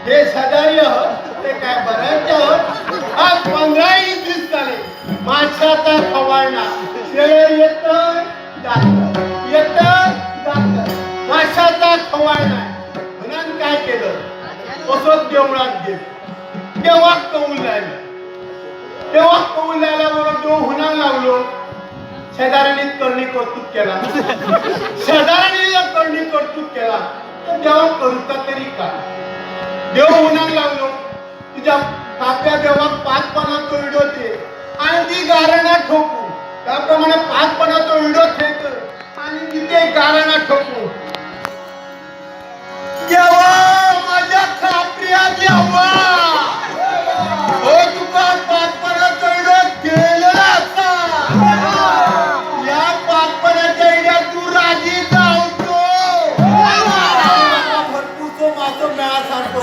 हे शेजारी ते काय बऱ्याच आज 15 दिवस झाले माशाचा खवाळणा येत माशाचा खवाळणा म्हणून काय केलं असं देवळात गेलं तेव्हा कौल लायला बरोबर देव हुनाला लावलो शेजाऱ्याने करणी कौतुक केला शेजाऱ्याने करणी कौतुक केला तर देवा करूचा तरी काय देव हुनाला लावलो तुझ्या काप्या देवा 5 पानाचा व्हिडिओ ते आणि ती गारणा ठोकू त्याप्रमाणे 5 पानाचा व्हिडिओ ठेक आणि तिथे गारणा ठोकू देवा माझ्या काप्या देवा हो तुका 5 पानाचा व्हिडिओ केलेला असता या 5 पानाच्या व्हिडिओ तू राजी जाऊतो भरपूर माझं मेळा सारखं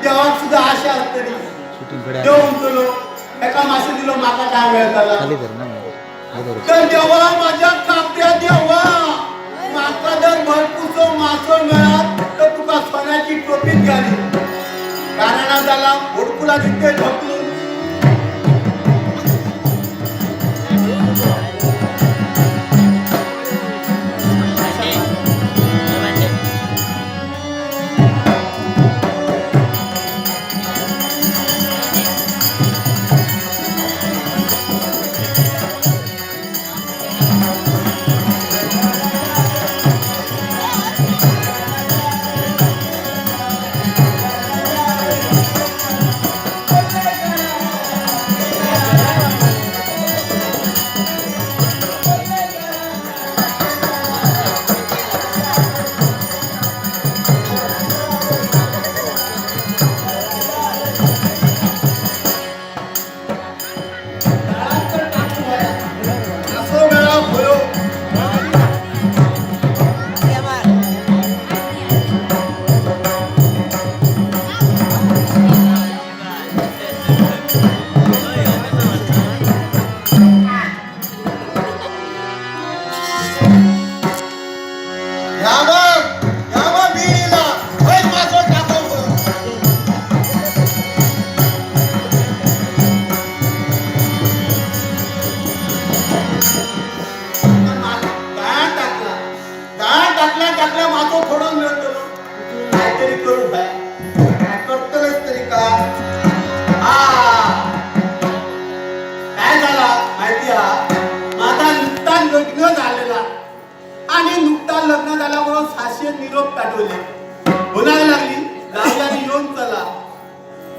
देवाक सुद्धा आशा असतली देव म्हणतो एका मासे दिलो माका काय मिळताला तर देवा माझ्या काप्या देवा माका जर भरपूरसो मासो मिळात तर तुका सोन्याची टोपीत घाली गारणा झाला घोडकुला तिथे ढकलून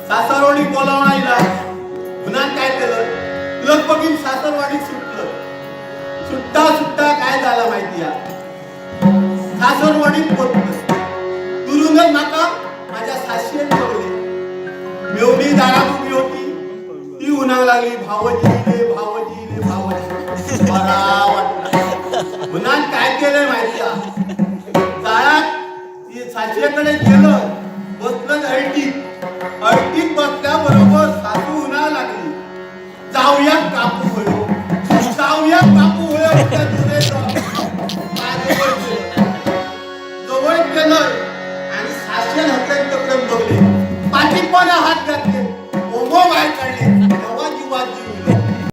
सासरवाडी बोलावून आईला पुन्हा काय केलं लगबगीन सासरवाडी सुटता काय झालं माहिती सासरवाडीत पोचलं दुरूनच माका माझ्या सासरेन बोलवले मेवणी दारात उभी होती ती उन्हा लागली भावजी बरा वाटला पुन्हा काय केलंय माहिती जाळ्यात सासऱ्याकडे गेलं बसलं अडकीत बसल्याबरोबर सासू उन्हा लागली जाऊया कापू होयो जवळ गेलं आणि सासऱ्या हातात तकडे बघले पाठीपणा